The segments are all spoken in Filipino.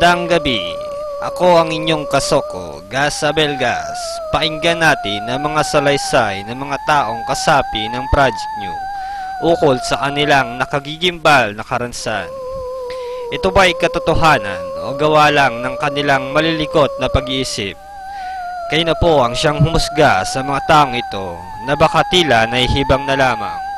Magandang gabi. Ako ang inyong kasoko, Gas Abelgas. Pakinggan natin ang mga salaysay ng mga taong kasapi ng project nyo ukol sa kanilang nakagigimbal na karansan. Ito ba'y katotohanan o gawa lang ng kanilang malilikot na pag-iisip? Kayo na po ang siyang humusga sa mga taong ito na baka tila nahihibang na lamang.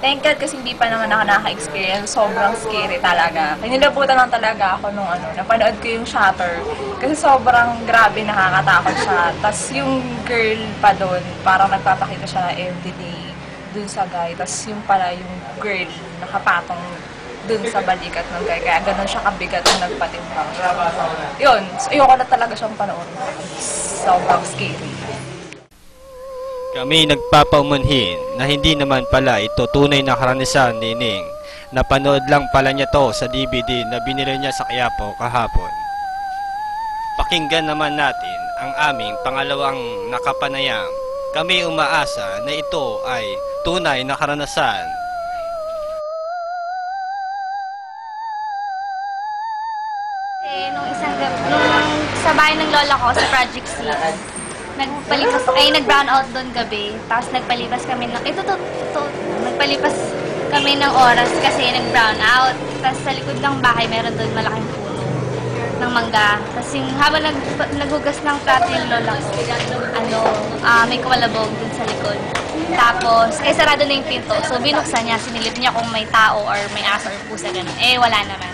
Thank God kasi hindi pa naman ako naka-experience. Sobrang scary talaga. Kinilabutan lang talaga ako nung napanood ko yung Shutter. Kasi sobrang grabe, nakakatakot siya. Tapos yung girl pa doon, parang nagpapakita siya everyday dun sa guy. Tapos yung pala yung girl nakapatong dun sa balikat ng guy. Kaya ganun siya kabigat nung nagpatimbang. Yun, so, ayoko na talaga siyang panoorin. Sobrang scary. Kami nagpapaumanhin na hindi naman pala ito tunay na karanasan ni Ning. Napanood lang pala niya to sa DVD na binili niya sa Quiapo kahapon. Pakinggan naman natin ang aming pangalawang nakapanayam. Kami umaasa na ito ay tunay na karanasan. Nung isang gabi, sa bahay ng lola ko sa Project C, nag-brown out doon gabi, tapos nagpalipas kami ng, nagpalipas kami ng oras kasi nag-brown out. Tapos sa likod ng bahay, meron doon malaking puno ng mangga. Tapos yung habang naghugas ng plato yung lola ko, may kawalabog doon sa likod. Tapos, sarado na yung pinto. So, binuksan niya, sinilip niya kung may tao or may aso or pusa, gano'n. Wala naman.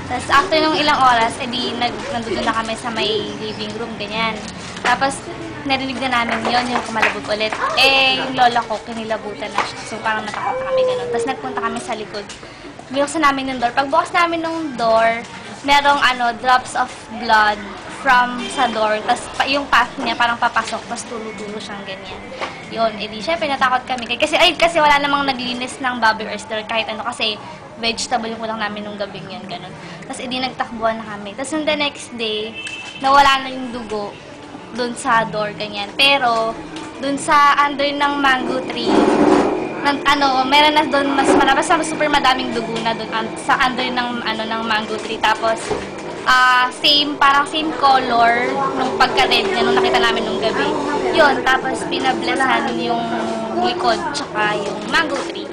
Tapos, after nung ilang oras, nandun na kami sa may living room, ganyan. Tapos, narinig na namin yung kumalabog ulit. Yung lola ko, kinilabutan na siya. So, parang natakot kami gano'n. Tapos, nagpunta kami sa likod. Binuksan namin yung door. Pagbukas namin ng door, merong drops of blood from sa door. Tapos, yung path niya, parang papasok. Tapos, tulo-tulo siyang ganyan. Yun, syempre, natakot kami. Kasi wala namang naglinis ng bobby or stir kahit kasi vegetable yung kulang namin nung gabing yun, gano'n. Tapos, nagtakbuhan na kami. Tapos, the next day, nawala na yung dugo doon sa door, ganyan. Pero, doon sa under ng mango tree, meron na doon mas marami, super madaming dugo na doon sa under ng mango tree. Tapos, parang same color nung pagka-red niya nung nakita namin nung gabi. Yun, tapos pinablesan yung likod tsaka yung mango tree.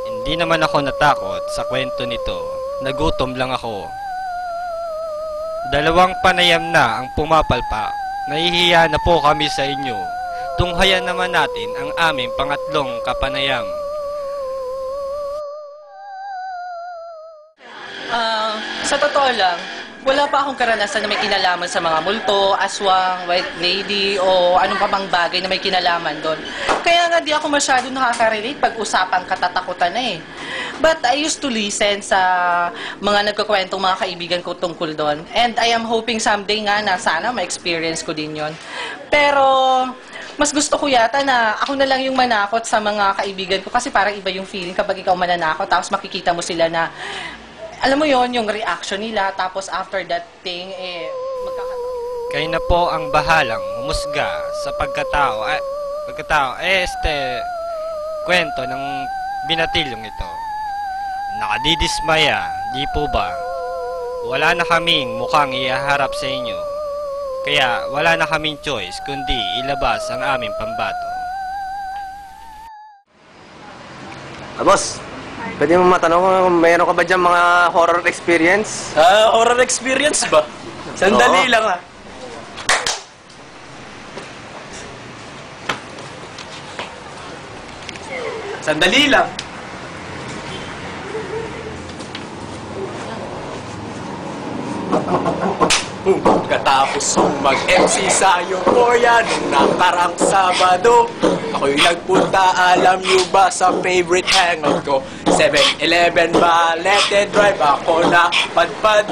Hindi naman ako natakot sa kwento nito. Nagutom lang ako. 2 panayam na ang pumapalpak. Nahihiya na po kami sa inyo. Tunghayan naman natin ang aming pangatlong kapanayam. Sa totoo lang, wala pa akong karanasan na may kinalaman sa mga multo, aswang, white lady, o anong pa bang bagay na may kinalaman doon. Kaya nga di ako masyado nakaka-relate pag usapang katatakutan na eh. But I used to listen sa mga nagkukwentong mga kaibigan ko tungkol doon. And I am hoping someday nga na sana ma-experience ko din yon. Pero mas gusto ko yata na ako na lang yung manakot sa mga kaibigan ko kasi parang iba yung feeling kapag ikaw mananakot tapos makikita mo sila na alam mo yon yung reaction nila tapos after that thing magkakataon. Kayo na po ang bahalang humusga sa kwento ng binatilyong ito. Nakadidismaya, di po ba? Wala na kaming mukhang ihaharap sa inyo. Kaya wala na kaming choice kundi ilabas ang aming pambato. Boss, pwede mo matanong kung mayroon ka ba dyan mga horror experience? Horror experience ba? Sandali Oo. lang Sandali lang. Katapos kong mag-MC sa Euphoria nung nakarang Sabado, ako'y nagpunta, alam nyo ba, sa favorite hangout ko? 7-Eleven ba? Let it drive, ako na padpad.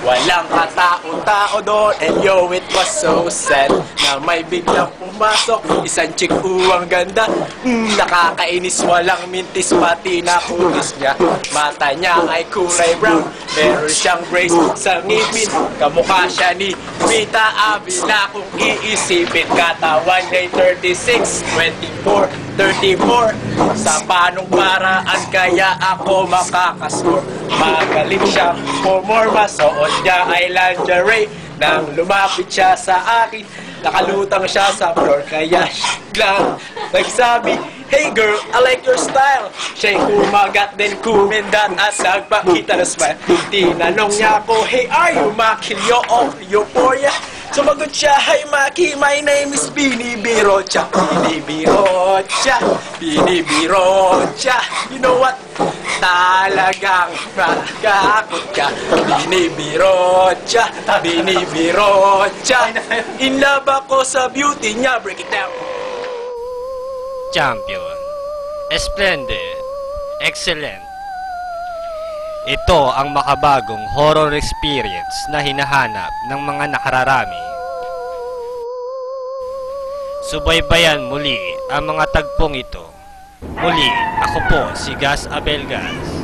Walang katao-tao doon, and yo, it was so sad na may biglang pumasok, isang chick, ang ganda. Nakakainis, walang mintis, pati na kutis niya. Mata niya ay kulay brown, meron siyang brace sa ngipin, kamukha siya ni Rita Avila kung iisipin. Katawan ay 36, 24, 34. Sa panong paraan kaya ako makakascore? Magaling siya pumorma, suot niya ay lingerie. Nang lumapit siya sa akin, nakalutang siya sa floor, kaya lang nagsabi, "Hey girl, I like your style." Siya'y kumagat din kumindat at nagpakita ng smile. Tinanong niya ako, "Hey, are you Maki Leo of Euphoria?" Sumagot siya, "Hi Maki, my name is Binibirocha." Binibirocha, Binibirocha. You know what? Talagang makakakot ka. Binibirocha, Binibirocha. In love ako sa beauty niya. Break it down. Champion. Splendid. Excellent. Ito ang makabagong horror experience na hinahanap ng mga nakararami. Subaybayan muli ang mga tagpong ito. Muli, ako po si Gas Abelgas.